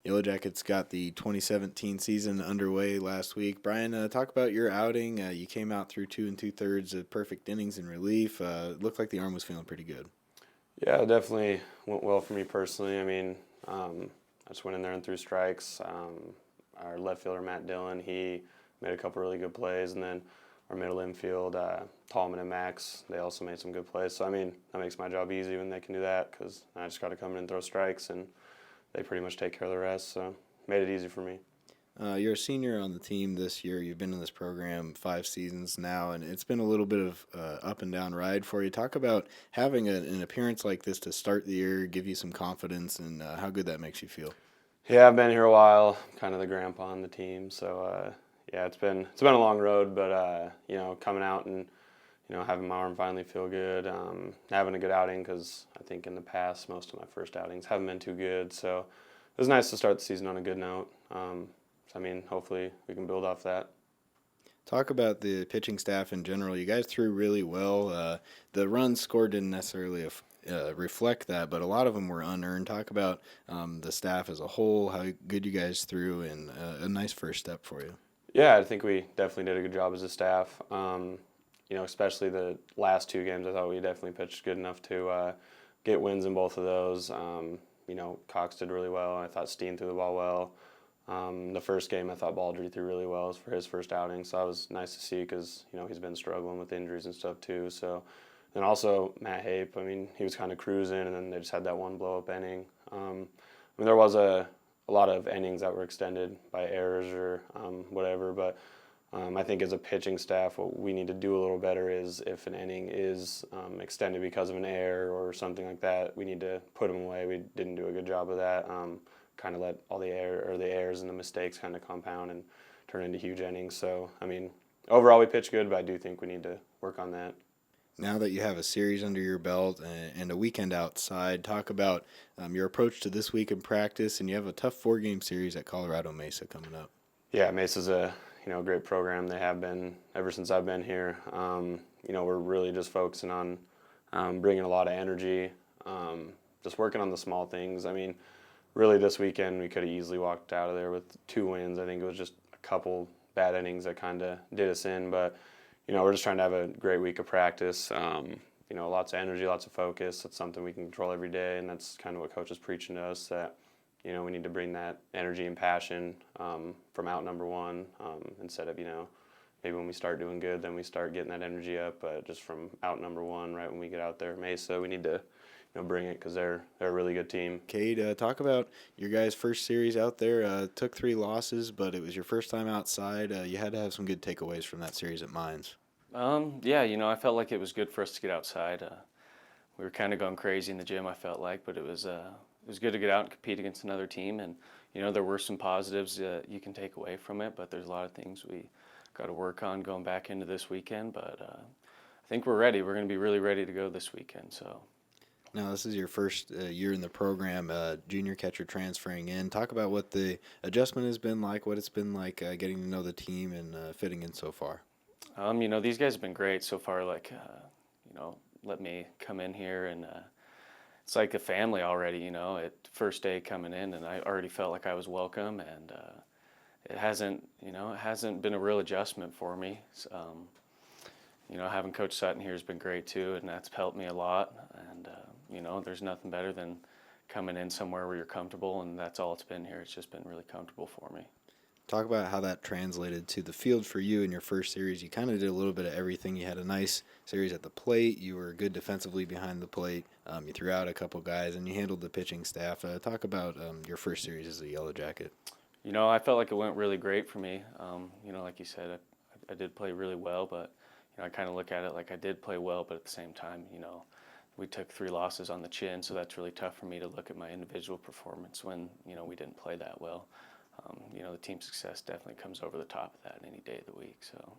Yellowjackets got the 2017 season underway last week. Bryon, talk about your outing. You came out through 2 2/3 of perfect innings in relief. Looked like the arm was feeling pretty good. Yeah, it definitely went well for me personally. I mean, I just went in there and threw strikes. Our left fielder, Matt Dillon, he made a couple really good plays, and then our middle infield, Tallman and Max, they also made some good plays. So, I mean, that makes my job easy when they can do that because I just got to come in and throw strikes, and they pretty much take care of the rest. So, made it easy for me. You're a senior on the team this year. You've been in this program 5 seasons now, and it's been a little bit of up and down ride for you. Talk about having an appearance like this to start the year, give you some confidence, and how good that makes you feel. Yeah, I've been here a while, kind of the grandpa on the team. So, yeah, it's been a long road, but coming out and having my arm finally feel good, having a good outing because I think in the past most of my first outings haven't been too good. So it was nice to start the season on a good note. I mean, hopefully we can build off that. Talk about the pitching staff in general. You guys threw really well. The runs scored didn't necessarily reflect that, but a lot of them were unearned. Talk about the staff as a whole, how good you guys threw, and a nice first step for you. Yeah, I think we definitely did a good job as a staff. Especially the last 2 games, I thought we definitely pitched good enough to get wins in both of those. Cox did really well. I thought Steen threw the ball well. The first game, I thought Baldry threw really well for his first outing, so that was nice to see because he's been struggling with injuries and stuff too. So, and also Matt Hape, I mean, he was kind of cruising, and then they just had that one blow-up inning. There was a lot of innings that were extended by errors or whatever, but I think as a pitching staff, what we need to do a little better is if an inning is extended because of an error or something like that, we need to put them away. We didn't do a good job of that. Kind of let all the errors and the mistakes kind of compound and turn into huge innings. So, I mean, overall we pitched good, but I do think we need to work on that. Now that you have a series under your belt and a weekend outside, talk about your approach to this week in practice, and you have a tough 4-game series at Colorado Mesa coming up. Yeah, Mesa's a great program. They have been ever since I've been here. We're really just focusing on bringing a lot of energy, just working on the small things. I mean, really this weekend we could have easily walked out of there with 2 wins. I think it was just a couple bad innings that kind of did us in, but we're just trying to have a great week of practice. Lots of energy, lots of focus. That's something we can control every day, and that's kind of what Coach is preaching to us, that we need to bring that energy and passion from out number one instead of, maybe when we start doing good, then we start getting that energy up. But just from out number one, right when we get out there at Mesa, we need to bring it because they're a really good team. Kade, talk about your guys' first series out there. Took 3 losses, but it was your first time outside. You had to have some good takeaways from that series at Mines. Yeah, I felt like it was good for us to get outside. We were kind of going crazy in the gym, I felt like, but it was good to get out and compete against another team. And there were some positives you can take away from it, but there's a lot of things we got to work on going back into this weekend. But I think we're ready. We're going to be really ready to go this weekend. So. Now, this is your first year in the program, junior catcher transferring in. Talk about what the adjustment has been like, what it's been like getting to know the team and fitting in so far. These guys have been great so far. Let me come in here and it's like a family already. First day coming in, and I already felt like I was welcome, and it hasn't been a real adjustment for me. Having Coach Sutton here has been great too, and that's helped me a lot. And there's nothing better than coming in somewhere where you're comfortable, and that's all it's been here. It's just been really comfortable for me. Talk about how that translated to the field for you in your first series. You kind of did a little bit of everything. You had a nice series at the plate. You were good defensively behind the plate. You threw out a couple guys, and you handled the pitching staff. Talk about your first series as a Yellow Jacket. I felt like it went really great for me. Like you said, I did play really well, but I kind of look at it like I did play well, but at the same time, we took 3 losses on the chin, so that's really tough for me to look at my individual performance when, we didn't play that well. The team success definitely comes over the top of that any day of the week. So,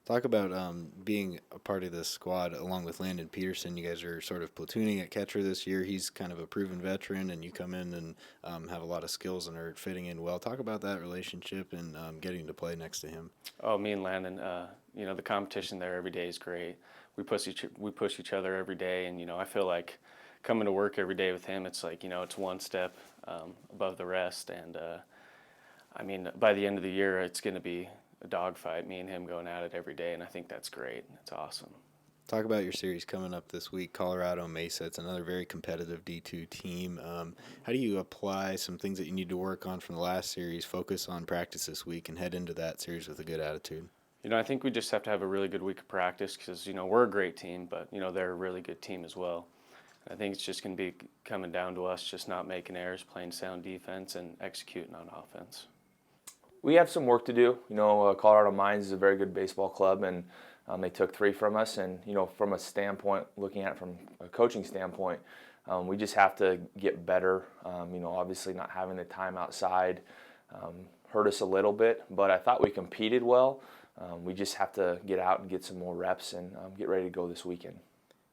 talk about being a part of this squad along with Landon Peterson. You guys are sort of platooning at catcher this year. He's kind of a proven veteran, and you come in and have a lot of skills and are fitting in well. Talk about that relationship and getting to play next to him. Oh, me and Landon, the competition there every day is great. We push each other every day, and I feel like coming to work every day with him, it's like, it's one step above the rest. And I mean, by the end of the year, it's going to be a dogfight, me and him going at it every day, and I think that's great. It's awesome. Talk about your series coming up this week, Colorado Mesa. It's another very competitive D2 team. How do you apply some things that you need to work on from the last series, focus on practice this week, and head into that series with a good attitude? I think we just have to have a really good week of practice because, we're a great team, but, they're a really good team as well. I think it's just going to be coming down to us just not making errors, playing sound defense, and executing on offense. We have some work to do. Colorado Mines is a very good baseball club, and they took 3 from us. And, from a standpoint, looking at it from a coaching standpoint, we just have to get better. Obviously not having the time outside hurt us a little bit, but I thought we competed well. We just have to get out and get some more reps and get ready to go this weekend.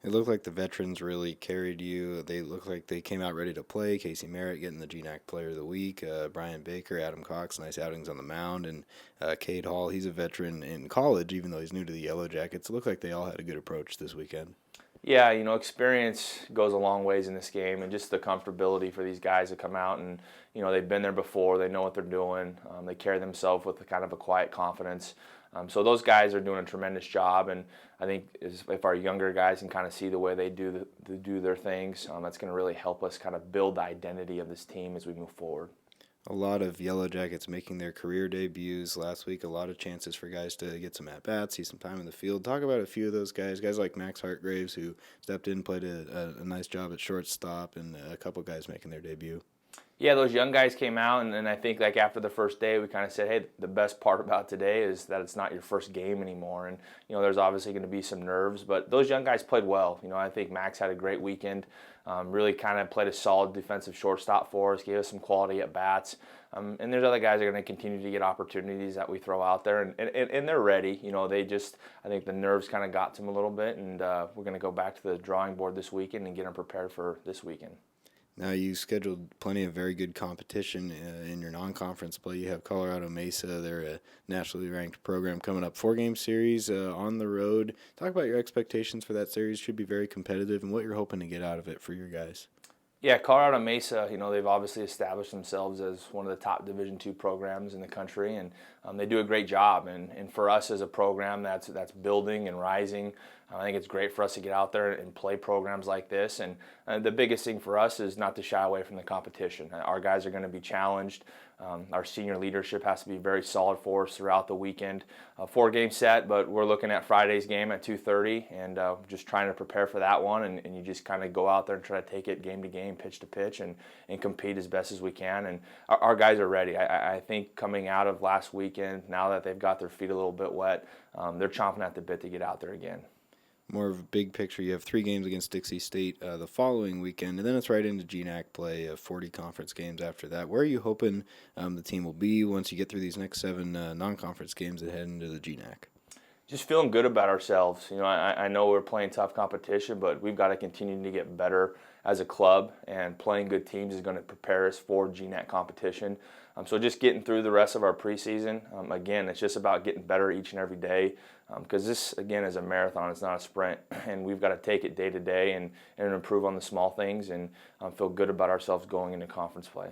It looked like the veterans really carried you. They looked like they came out ready to play. Casey Merritt getting the GNAC Player of the Week. Bryon Baker, Adam Cox, nice outings on the mound. And Kade Hall, he's a veteran in college, even though he's new to the Yellowjackets. It looked like they all had a good approach this weekend. Yeah, experience goes a long ways in this game, and just the comfortability for these guys to come out and, they've been there before. They know what they're doing. They carry themselves with kind of a quiet confidence. So those guys are doing a tremendous job, and I think if our younger guys can kind of see the way they do their things, that's going to really help us kind of build the identity of this team as we move forward. A lot of Yellowjackets making their career debuts last week. A lot of chances for guys to get some at-bats, see some time in the field. Talk about a few of those guys like Max Hartgraves, who stepped in, played a nice job at shortstop, and a couple guys making their debut. Yeah, those young guys came out, and I think after the first day, we kind of said, hey, the best part about today is that it's not your first game anymore. And, there's obviously going to be some nerves, but those young guys played well. I think Max had a great weekend, really kind of played a solid defensive shortstop for us, gave us some quality at-bats. And there's other guys that are going to continue to get opportunities that we throw out there, and they're ready. I think the nerves kind of got to them a little bit, and we're going to go back to the drawing board this weekend and get them prepared for this weekend. Now, you scheduled plenty of very good competition in your non-conference play. You have Colorado Mesa. They're a nationally ranked program coming up. 4-game series on the road. Talk about your expectations for that series. Should be very competitive, and what you're hoping to get out of it for your guys. Yeah, Colorado Mesa, they've obviously established themselves as one of the top Division II programs in the country, and they do a great job. And for us as a program that's building and rising, I think it's great for us to get out there and play programs like this. And the biggest thing for us is not to shy away from the competition. Our guys are going to be challenged. Our senior leadership has to be very solid for us throughout the weekend. 4-game set, but we're looking at Friday's game at 2:30, and just trying to prepare for that one. And you just kind of go out there and try to take it game to game, pitch to pitch, and compete as best as we can. And our guys are ready. I think coming out of last weekend, now that they've got their feet a little bit wet, they're chomping at the bit to get out there again. More of a big picture, you have 3 games against Dixie State the following weekend, and then it's right into GNAC play, 40 conference games after that. Where are you hoping the team will be once you get through these next 7 non-conference games that head into the GNAC? Just feeling good about ourselves. I know we're playing tough competition, but we've got to continue to get better as a club, and playing good teams is going to prepare us for GNAC competition. So just getting through the rest of our preseason. Again, it's just about getting better each and every day, because this, again, is a marathon. It's not a sprint, and we've got to take it day to day and improve on the small things, and feel good about ourselves going into conference play.